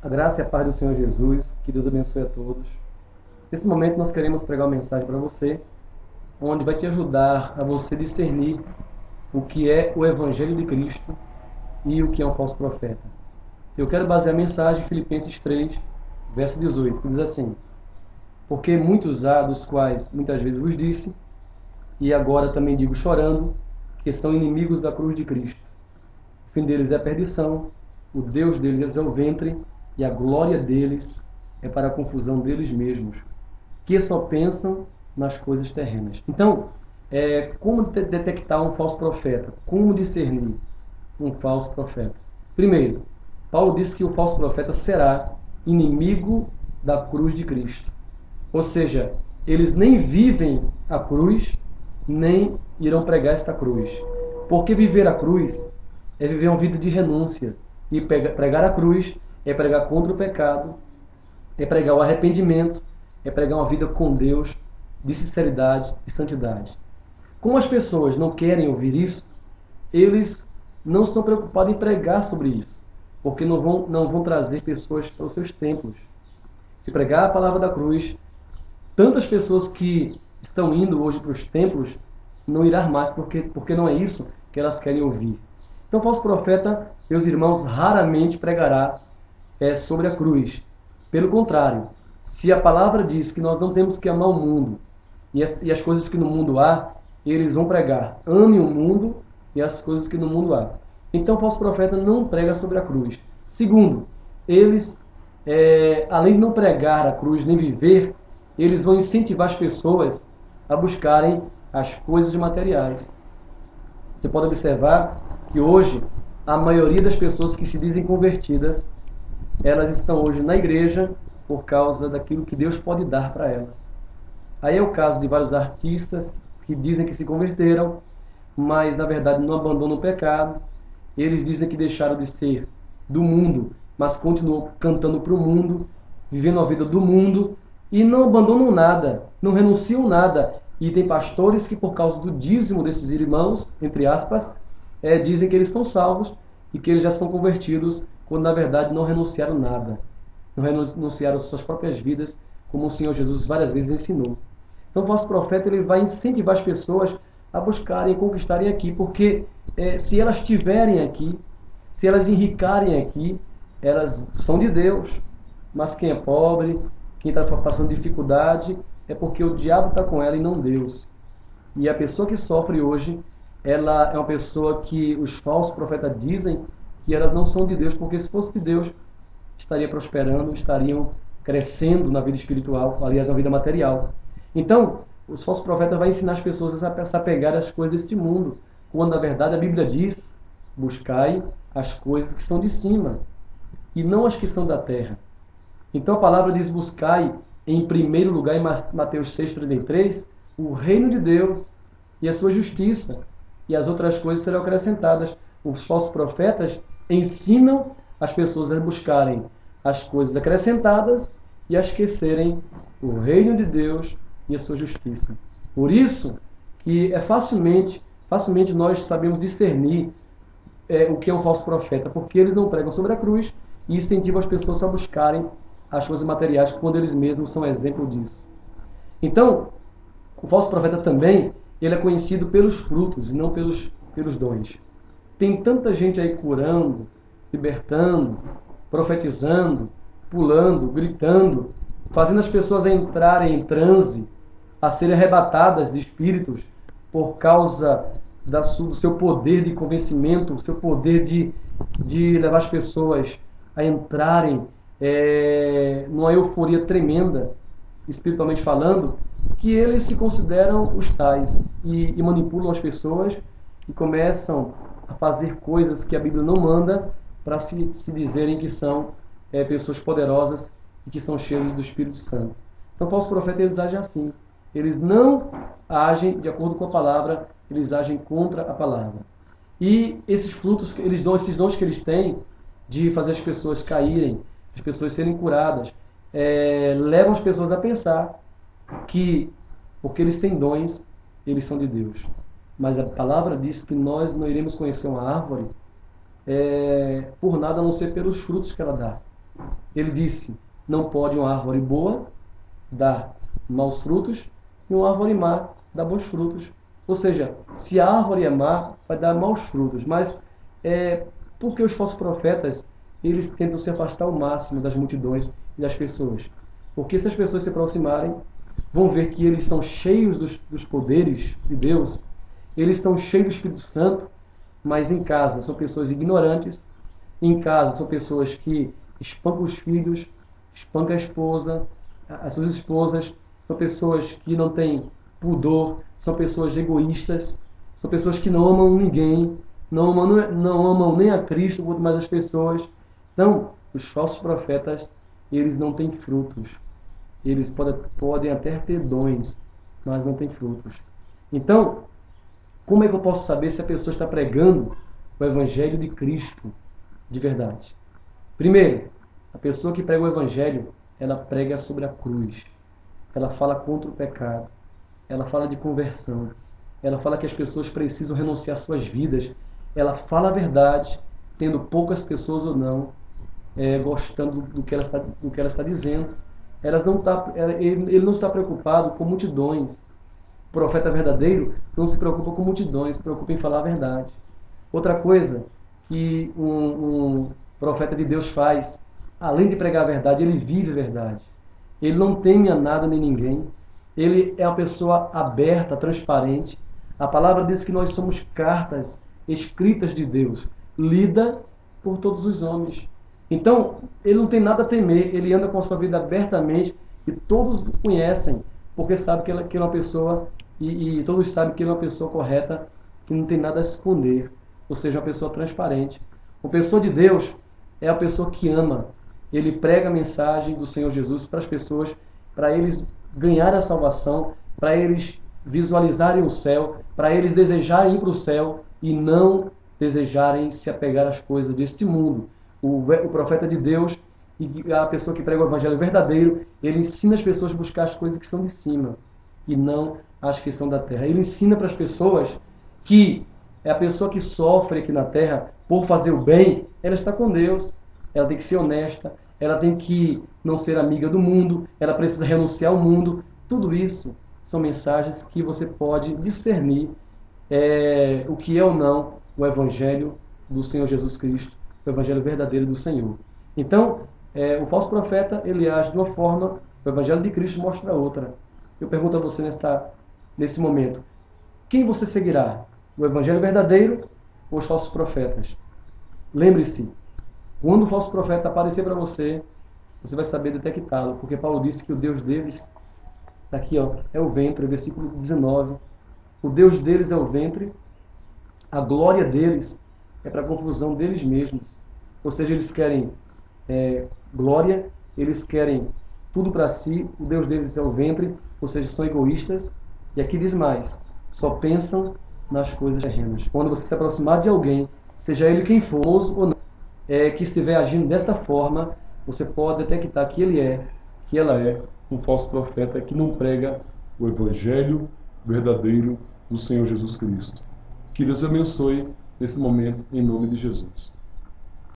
A graça e a paz do Senhor Jesus, que Deus abençoe a todos. Nesse momento nós queremos pregar uma mensagem para você, onde vai te ajudar a você discernir o que é o Evangelho de Cristo e o que é um falso profeta. Eu quero basear a mensagem em Filipenses 3, verso 18, que diz assim: Porque muitos há, dos quais muitas vezes vos disse, e agora também digo chorando, que são inimigos da cruz de Cristo. O fim deles é a perdição, o Deus deles é o ventre, e a glória deles é para a confusão deles mesmos, que só pensam nas coisas terrenas. Então, como detectar um falso profeta? Como discernir um falso profeta? Primeiro, Paulo disse que o falso profeta será inimigo da cruz de Cristo. Ou seja, eles nem vivem a cruz, nem irão pregar esta cruz. Porque viver a cruz é viver uma vida de renúncia. E pregar a cruz é pregar contra o pecado, é pregar o arrependimento, é pregar uma vida com Deus de sinceridade e santidade. Como as pessoas não querem ouvir isso, eles não estão preocupados em pregar sobre isso, porque não vão trazer pessoas para os seus templos. Se pregar a palavra da cruz, tantas pessoas que estão indo hoje para os templos não irão mais, porque não é isso que elas querem ouvir. Então, o falso profeta, meus irmãos, raramente pregará sobre a cruz. Pelo contrário, se a palavra diz que nós não temos que amar o mundo e as coisas que no mundo há, eles vão pregar: ame o mundo e as coisas que no mundo há. Então, o falso profeta não prega sobre a cruz. Segundo, eles, além de não pregar a cruz nem viver, eles vão incentivar as pessoas a buscarem as coisas materiais. Você pode observar que hoje a maioria das pessoas que se dizem convertidas, elas estão hoje na igreja por causa daquilo que Deus pode dar para elas. Aí é o caso de vários artistas que dizem que se converteram, mas na verdade não abandonam o pecado. Eles dizem que deixaram de ser do mundo, mas continuam cantando para o mundo, vivendo a vida do mundo, e não abandonam nada, não renunciam nada. E tem pastores que, por causa do dízimo desses irmãos, entre aspas, dizem que eles são salvos e que eles já são convertidos, quando na verdade não renunciaram nada. Não renunciaram suas próprias vidas, como o Senhor Jesus várias vezes ensinou. Então o falso profeta ele vai incentivar as pessoas a buscarem e conquistarem aqui, porque se elas estiverem aqui, se elas enricarem aqui, elas são de Deus. Mas quem é pobre, quem está passando dificuldade, é porque o diabo está com ela e não Deus. E a pessoa que sofre hoje, ela é uma pessoa que os falsos profetas dizem que elas não são de Deus, porque se fosse de Deus, estaria prosperando, estariam crescendo na vida espiritual, aliás, na vida material. Então, os falsos profetas vão ensinar as pessoas a se apegar às coisas deste mundo, quando na verdade a Bíblia diz: buscai as coisas que são de cima, e não as que são da terra. Então a palavra diz: buscai em primeiro lugar, em Mateus 6,33, o reino de Deus e a sua justiça, e as outras coisas serão acrescentadas. Os falsos profetas ensinam as pessoas a buscarem as coisas acrescentadas e a esquecerem o reino de Deus e a sua justiça. Por isso que facilmente nós sabemos discernir o que é um falso profeta, porque eles não pregam sobre a cruz e incentivam as pessoas a buscarem as coisas materiais, quando eles mesmos são exemplo disso. Então, o falso profeta também, ele é conhecido pelos frutos e não pelos dons. Tem tanta gente aí curando, libertando, profetizando, pulando, gritando, fazendo as pessoas entrarem em transe, a serem arrebatadas de espíritos por causa do seu poder de convencimento, do seu poder de levar as pessoas a entrarem numa euforia tremenda, espiritualmente falando, que eles se consideram os tais e manipulam as pessoas e começam a fazer coisas que a Bíblia não manda para se dizerem que são pessoas poderosas e que são cheios do Espírito Santo. Então, falsos profetas, eles agem assim. Eles não agem de acordo com a palavra, eles agem contra a palavra. E esses frutos, esses dons que eles têm de fazer as pessoas caírem, as pessoas serem curadas, levam as pessoas a pensar que, porque eles têm dons, eles são de Deus. Mas a palavra diz que nós não iremos conhecer uma árvore por nada a não ser pelos frutos que ela dá. Ele disse, não pode uma árvore boa dar maus frutos e uma árvore má dar bons frutos. Ou seja, se a árvore é má, vai dar maus frutos. Mas porque os falsos profetas, eles tentam se afastar ao máximo das multidões e das pessoas. Porque se as pessoas se aproximarem, vão ver que eles são cheios dos poderes de Deus, eles estão cheios do Espírito Santo, mas em casa são pessoas ignorantes, em casa são pessoas que espancam os filhos, espancam a esposa, as suas esposas, são pessoas que não têm pudor, são pessoas egoístas, são pessoas que não amam ninguém, não amam nem a Cristo, quanto mais as pessoas. Então, os falsos profetas, eles não têm frutos. Eles podem até ter dons, mas não têm frutos. Então, como é que eu posso saber se a pessoa está pregando o Evangelho de Cristo de verdade? Primeiro, a pessoa que prega o Evangelho, ela prega sobre a cruz. Ela fala contra o pecado. Ela fala de conversão. Ela fala que as pessoas precisam renunciar às suas vidas. Ela fala a verdade, tendo poucas pessoas ou não, gostando do que ela está dizendo. Ele não está preocupado com multidões. O profeta verdadeiro não se preocupa com multidões, se preocupa em falar a verdade. Outra coisa que um profeta de Deus faz, além de pregar a verdade, ele vive a verdade. Ele não teme a nada nem ninguém. Ele é uma pessoa aberta, transparente. A palavra diz que nós somos cartas escritas de Deus, lida por todos os homens. Então, ele não tem nada a temer, ele anda com a sua vida abertamente e todos o conhecem, porque sabe que ele é uma pessoa, e todos sabem que ele é uma pessoa correta, que não tem nada a esconder, ou seja, uma pessoa transparente. Uma pessoa de Deus é a pessoa que ama. Ele prega a mensagem do Senhor Jesus para as pessoas, para eles ganharem a salvação, para eles visualizarem o céu, para eles desejarem ir para o céu e não desejarem se apegar às coisas deste mundo. O profeta de Deus e a pessoa que prega o evangelho verdadeiro, ele ensina as pessoas a buscar as coisas que são de cima e não as que são da terra. Ele ensina para as pessoas que a pessoa que sofre aqui na terra por fazer o bem, ela está com Deus. Ela tem que ser honesta, ela tem que não ser amiga do mundo, ela precisa renunciar ao mundo. Tudo isso são mensagens que você pode discernir o que é ou não o evangelho do Senhor Jesus Cristo, o evangelho verdadeiro do Senhor. Então, o falso profeta, ele age de uma forma, o evangelho de Cristo mostra outra. Eu pergunto a você nesse momento, quem você seguirá? O evangelho verdadeiro ou os falsos profetas? Lembre-se, quando o falso profeta aparecer para você, você vai saber detectá-lo, porque Paulo disse que o Deus deles, aqui é o ventre, versículo 19, o Deus deles é o ventre, a glória deles é para a confusão deles mesmos. Ou seja, eles querem glória, eles querem tudo para si, o Deus deles é o ventre, ou seja, são egoístas. E aqui diz mais, só pensam nas coisas terrenas. Quando você se aproximar de alguém, seja ele quem for, ou não, que estiver agindo desta forma, você pode detectar que ela é um falso profeta que não prega o evangelho verdadeiro do Senhor Jesus Cristo. Que Deus abençoe nesse momento, em nome de Jesus.